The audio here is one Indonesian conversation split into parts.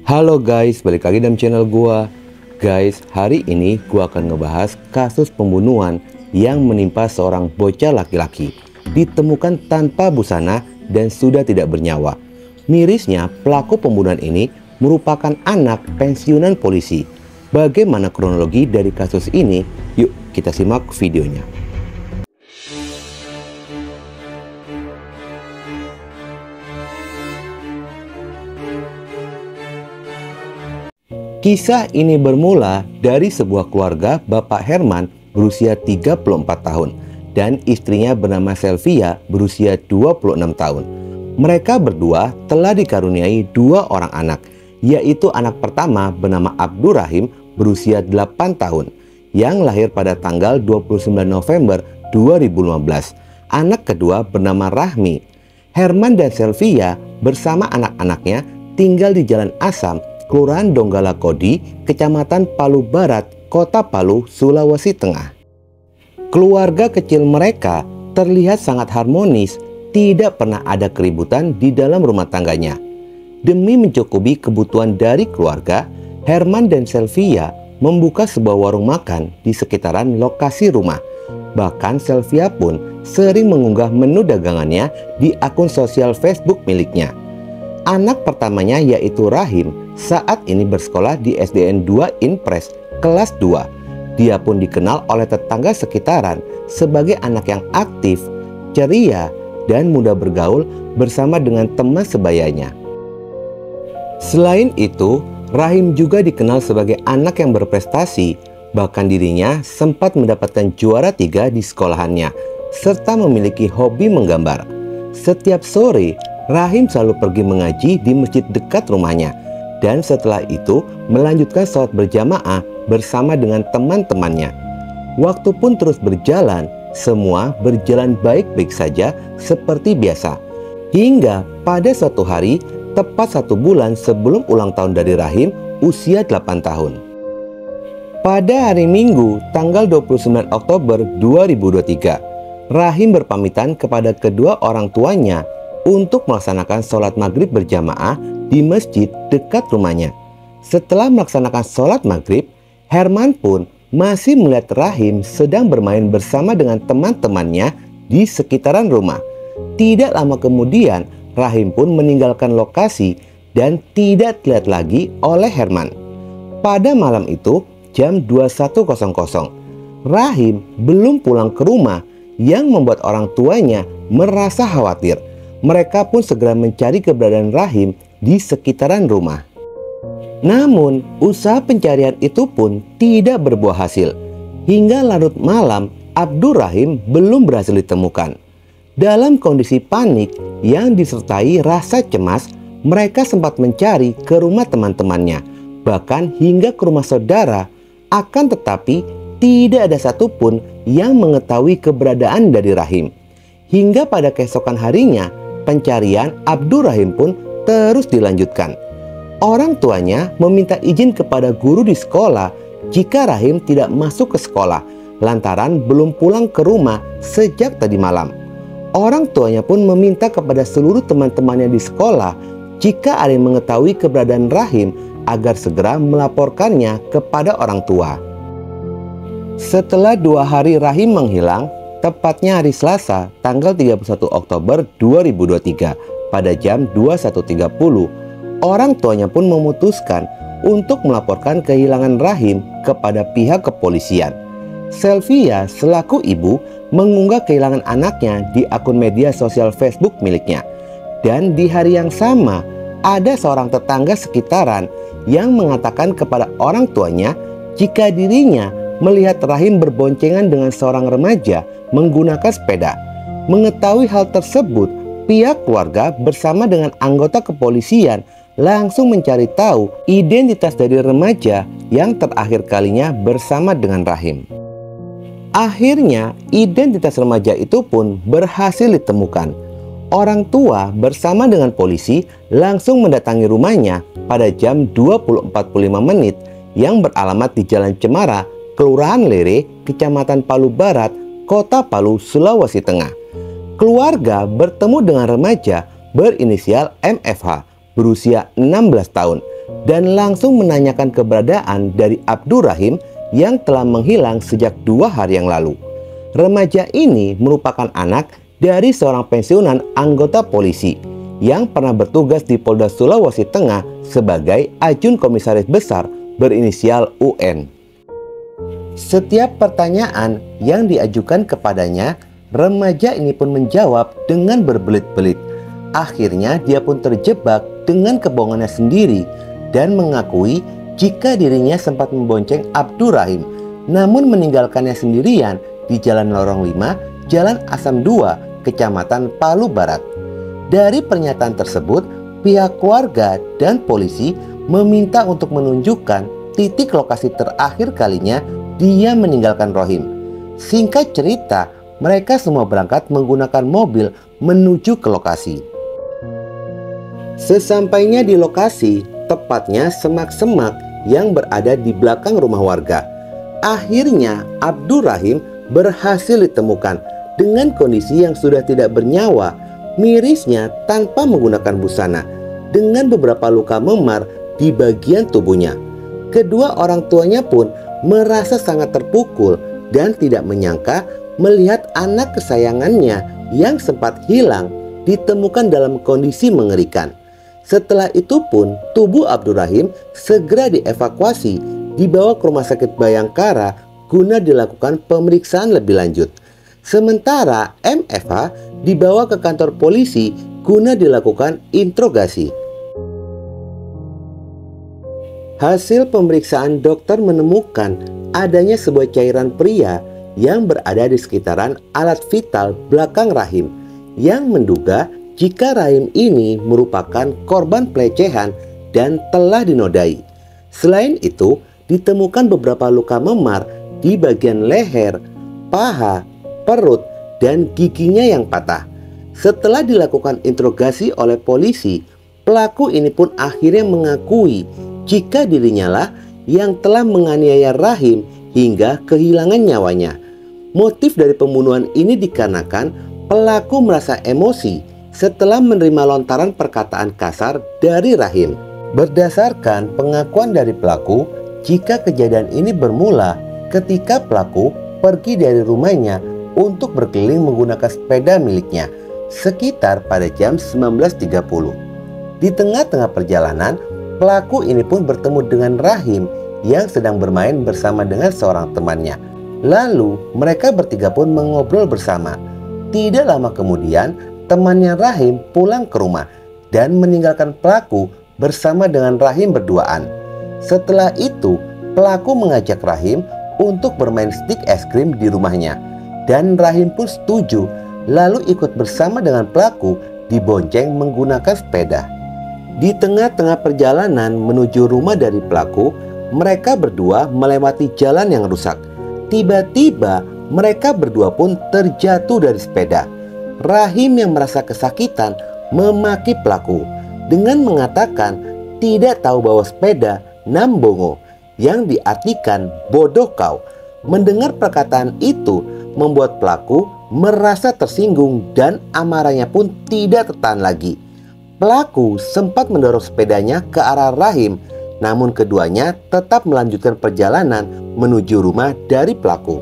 Halo guys, balik lagi dalam channel gua. Guys, hari ini gua akan ngebahas kasus pembunuhan yang menimpa seorang bocah laki-laki. Ditemukan tanpa busana dan sudah tidak bernyawa. Mirisnya, pelaku pembunuhan ini merupakan anak pensiunan polisi. Bagaimana kronologi dari kasus ini? Yuk kita simak videonya. Kisah ini bermula dari sebuah keluarga Bapak Herman berusia 34 tahun dan istrinya bernama Selvia berusia 26 tahun. Mereka berdua telah dikaruniai dua orang anak, yaitu anak pertama bernama Abdurrahim berusia 8 tahun yang lahir pada tanggal 29 November 2015. Anak kedua bernama Rahmi. Herman dan Selvia bersama anak-anaknya tinggal di Jalan Asam, Kelurahan Donggala Kodi, Kecamatan Palu Barat, Kota Palu, Sulawesi Tengah. Keluarga kecil mereka terlihat sangat harmonis, tidak pernah ada keributan di dalam rumah tangganya. Demi mencukupi kebutuhan dari keluarga, Herman dan Selvia membuka sebuah warung makan di sekitaran lokasi rumah. Bahkan Selvia pun sering mengunggah menu dagangannya di akun sosial Facebook miliknya. Anak pertamanya yaitu Rahim saat ini bersekolah di SDN 2 Inpres kelas 2. Dia pun dikenal oleh tetangga sekitaran sebagai anak yang aktif, ceria, dan mudah bergaul bersama dengan teman sebayanya. Selain itu, Rahim juga dikenal sebagai anak yang berprestasi. Bahkan dirinya sempat mendapatkan juara 3 di sekolahannya, serta memiliki hobi menggambar. Setiap sore, Rahim selalu pergi mengaji di masjid dekat rumahnya, dan setelah itu melanjutkan sholat berjamaah bersama dengan teman-temannya. Waktu pun terus berjalan, semua berjalan baik-baik saja seperti biasa. Hingga pada suatu hari, tepat 1 bulan sebelum ulang tahun dari Rahim, usia 8 tahun. Pada hari Minggu, tanggal 29 Oktober 2023, Rahim berpamitan kepada kedua orang tuanya untuk melaksanakan sholat maghrib berjamaah di masjid dekat rumahnya. Setelah melaksanakan sholat maghrib, Herman pun masih melihat Rahim sedang bermain bersama dengan teman-temannya di sekitaran rumah. Tidak lama kemudian, Rahim pun meninggalkan lokasi dan tidak dilihat lagi oleh Herman. Pada malam itu, jam 21.00, Rahim belum pulang ke rumah yang membuat orang tuanya merasa khawatir. Mereka pun segera mencari keberadaan Rahim di sekitaran rumah. Namun, usaha pencarian itu pun tidak berbuah hasil. Hingga larut malam, Abdurrahim belum berhasil ditemukan. Dalam kondisi panik yang disertai rasa cemas, mereka sempat mencari ke rumah teman-temannya, bahkan hingga ke rumah saudara. Akan tetapi, tidak ada satupun yang mengetahui keberadaan dari Rahim. Hingga pada keesokan harinya, pencarian Abdurrahim pun terus dilanjutkan. Orang tuanya meminta izin kepada guru di sekolah jika Rahim tidak masuk ke sekolah lantaran belum pulang ke rumah sejak tadi malam. Orang tuanya pun meminta kepada seluruh teman-temannya di sekolah jika ada yang mengetahui keberadaan Rahim agar segera melaporkannya kepada orang tua. Setelah 2 hari Rahim menghilang, tepatnya hari Selasa, tanggal 31 Oktober 2023, pada jam 21.30, orang tuanya pun memutuskan untuk melaporkan kehilangan Rahim kepada pihak kepolisian. Selvia selaku ibu mengunggah kehilangan anaknya di akun media sosial Facebook miliknya. Dan di hari yang sama, ada seorang tetangga sekitaran yang mengatakan kepada orang tuanya jika dirinya melihat Rahim berboncengan dengan seorang remaja menggunakan sepeda. Mengetahui hal tersebut, pihak keluarga bersama dengan anggota kepolisian langsung mencari tahu identitas dari remaja yang terakhir kalinya bersama dengan Rahim. Akhirnya, identitas remaja itu pun berhasil ditemukan. Orang tua bersama dengan polisi langsung mendatangi rumahnya pada jam 20.45 yang beralamat di Jalan Cemara, Kelurahan Lere, Kecamatan Palu Barat, Kota Palu, Sulawesi Tengah. Keluarga bertemu dengan remaja berinisial MFH berusia 16 tahun dan langsung menanyakan keberadaan dari Abdurrahim yang telah menghilang sejak 2 hari yang lalu. Remaja ini merupakan anak dari seorang pensiunan anggota polisi yang pernah bertugas di Polda Sulawesi Tengah sebagai ajun komisaris besar berinisial UN. Setiap pertanyaan yang diajukan kepadanya, remaja ini pun menjawab dengan berbelit-belit. Akhirnya dia pun terjebak dengan kebohongannya sendiri dan mengakui jika dirinya sempat membonceng Abdurrahim, namun meninggalkannya sendirian di Jalan Lorong 5, Jalan Asam 2, Kecamatan Palu Barat. Dari pernyataan tersebut, pihak keluarga dan polisi meminta untuk menunjukkan titik lokasi terakhir kalinya dia meninggalkan Rohim. Singkat cerita, mereka semua berangkat menggunakan mobil menuju ke lokasi. Sesampainya di lokasi, tepatnya semak-semak yang berada di belakang rumah warga, akhirnya Abdurrahim berhasil ditemukan dengan kondisi yang sudah tidak bernyawa, mirisnya tanpa menggunakan busana, dengan beberapa luka memar di bagian tubuhnya. Kedua orang tuanya pun merasa sangat terpukul dan tidak menyangka melihat anak kesayangannya yang sempat hilang ditemukan dalam kondisi mengerikan. Setelah itu pun tubuh Abdurrahim segera dievakuasi, dibawa ke Rumah Sakit Bayangkara guna dilakukan pemeriksaan lebih lanjut. Sementara MFH dibawa ke kantor polisi guna dilakukan interogasi. Hasil pemeriksaan dokter menemukan adanya sebuah cairan pria yang berada di sekitaran alat vital belakang rahim, yang menduga jika rahim ini merupakan korban pelecehan dan telah dinodai. Selain itu, ditemukan beberapa luka memar di bagian leher, paha, perut, dan giginya yang patah. Setelah dilakukan interogasi oleh polisi, pelaku ini pun akhirnya mengakui jika dirinya lah yang telah menganiaya Rahim hingga kehilangan nyawanya. Motif dari pembunuhan ini dikarenakan pelaku merasa emosi setelah menerima lontaran perkataan kasar dari Rahim. Berdasarkan pengakuan dari pelaku, jika kejadian ini bermula ketika pelaku pergi dari rumahnya untuk berkeliling menggunakan sepeda miliknya sekitar pada jam 19.30. Di tengah-tengah perjalanan, pelaku ini pun bertemu dengan Rahim yang sedang bermain bersama dengan seorang temannya. Lalu mereka bertiga pun mengobrol bersama. Tidak lama kemudian, temannya Rahim pulang ke rumah dan meninggalkan pelaku bersama dengan Rahim berduaan. Setelah itu, pelaku mengajak Rahim untuk bermain stik es krim di rumahnya, dan Rahim pun setuju, lalu ikut bersama dengan pelaku dibonceng menggunakan sepeda. Di tengah-tengah perjalanan menuju rumah dari pelaku, mereka berdua melewati jalan yang rusak. Tiba-tiba mereka berdua pun terjatuh dari sepeda. Rahim yang merasa kesakitan memaki pelaku dengan mengatakan tidak tahu bahwa sepeda nambongo, yang diartikan bodoh kau. Mendengar perkataan itu membuat pelaku merasa tersinggung dan amarahnya pun tidak tertahan lagi. Pelaku sempat mendorong sepedanya ke arah Rahim, namun keduanya tetap melanjutkan perjalanan menuju rumah dari pelaku.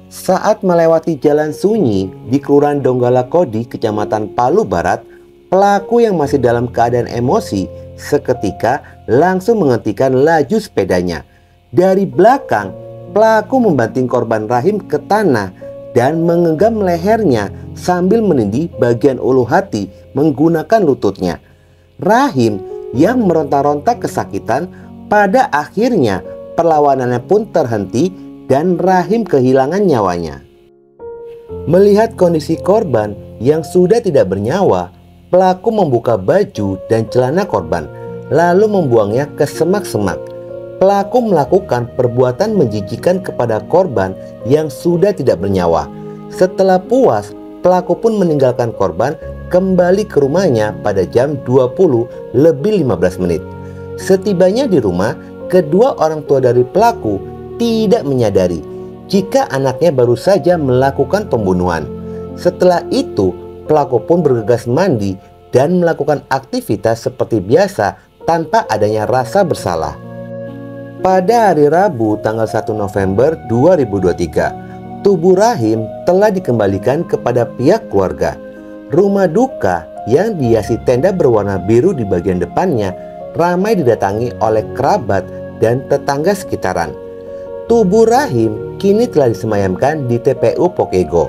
Saat melewati jalan sunyi di Kelurahan Donggala Kodi, Kecamatan Palu Barat, pelaku yang masih dalam keadaan emosi seketika langsung menghentikan laju sepedanya. Dari belakang, pelaku membanting korban Rahim ke tanah dan menggenggam lehernya sambil menindih bagian ulu hati menggunakan lututnya. Rahim yang meronta-ronta kesakitan, pada akhirnya perlawanannya pun terhenti dan Rahim kehilangan nyawanya. Melihat kondisi korban yang sudah tidak bernyawa, pelaku membuka baju dan celana korban lalu membuangnya ke semak-semak. Pelaku melakukan perbuatan menjijikan kepada korban yang sudah tidak bernyawa. Setelah puas, pelaku pun meninggalkan korban kembali ke rumahnya pada jam 20:15. Setibanya di rumah, kedua orang tua dari pelaku tidak menyadari jika anaknya baru saja melakukan pembunuhan. Setelah itu, pelaku pun bergegas mandi dan melakukan aktivitas seperti biasa tanpa adanya rasa bersalah. Pada hari Rabu tanggal 1 November 2023, tubuh Rahim telah dikembalikan kepada pihak keluarga. Rumah duka yang dihiasi tenda berwarna biru di bagian depannya ramai didatangi oleh kerabat dan tetangga sekitaran. Tubuh Rahim kini telah disemayamkan di TPU Pokego.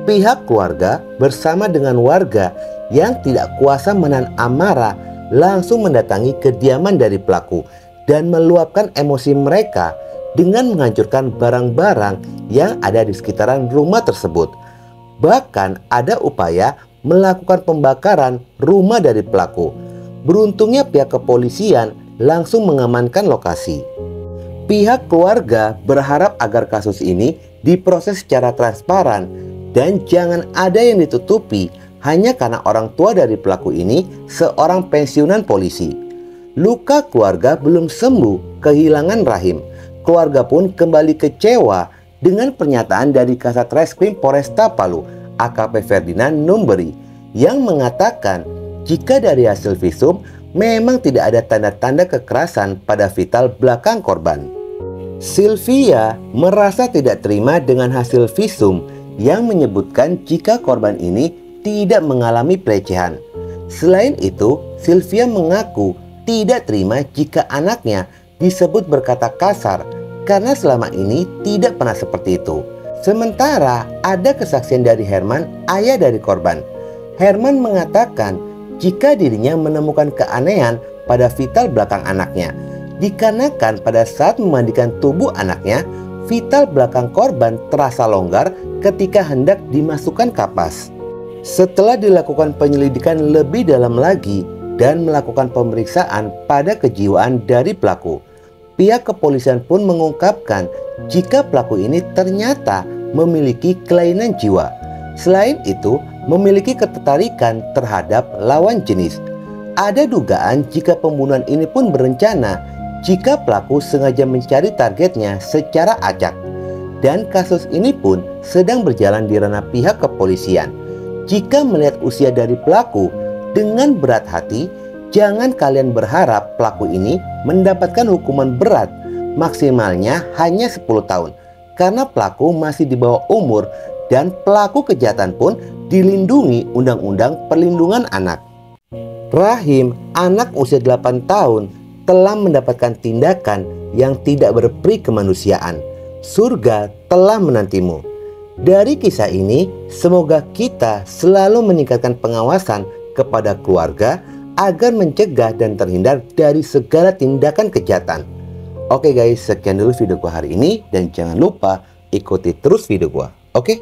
Pihak keluarga bersama dengan warga yang tidak kuasa menahan amarah langsung mendatangi kediaman dari pelaku dan meluapkan emosi mereka dengan menghancurkan barang-barang yang ada di sekitaran rumah tersebut. Bahkan ada upaya melakukan pembakaran rumah dari pelaku. Beruntungnya pihak kepolisian langsung mengamankan lokasi. Pihak keluarga berharap agar kasus ini diproses secara transparan dan jangan ada yang ditutupi hanya karena orang tua dari pelaku ini seorang pensiunan polisi. Luka keluarga belum sembuh kehilangan Rahim. Keluarga pun kembali kecewa dengan pernyataan dari Kasat Reskrim Polresta Palu AKP Ferdinand Numberi yang mengatakan jika dari hasil visum memang tidak ada tanda-tanda kekerasan pada vital belakang korban. Sylvia merasa tidak terima dengan hasil visum yang menyebutkan jika korban ini tidak mengalami pelecehan. Selain itu, Sylvia mengaku tidak terima jika anaknya disebut berkata kasar karena selama ini tidak pernah seperti itu. Sementara ada kesaksian dari Herman, ayah dari korban. Herman mengatakan jika dirinya menemukan keanehan pada vital belakang anaknya, dikarenakan pada saat memandikan tubuh anaknya, vital belakang korban terasa longgar ketika hendak dimasukkan kapas. Setelah dilakukan penyelidikan lebih dalam lagi dan melakukan pemeriksaan pada kejiwaan dari pelaku, pihak kepolisian pun mengungkapkan jika pelaku ini ternyata memiliki kelainan jiwa. Selain itu, memiliki ketertarikan terhadap lawan jenis. Ada dugaan jika pembunuhan ini pun berencana jika pelaku sengaja mencari targetnya secara acak. Dan kasus ini pun sedang berjalan di ranah pihak kepolisian. Jika melihat usia dari pelaku dengan berat hati, jangan kalian berharap pelaku ini mendapatkan hukuman berat, maksimalnya hanya 10 tahun. Karena pelaku masih di bawah umur dan pelaku kejahatan pun dilindungi Undang-Undang Perlindungan Anak. Rahim, anak usia 8 tahun, telah mendapatkan tindakan yang tidak berperi kemanusiaan. Surga telah menantimu. Dari kisah ini, semoga kita selalu meningkatkan pengawasan kepada keluarga agar mencegah dan terhindar dari segala tindakan kejahatan. Oke guys, sekian dulu video gua hari ini dan jangan lupa ikuti terus video gua. Oke?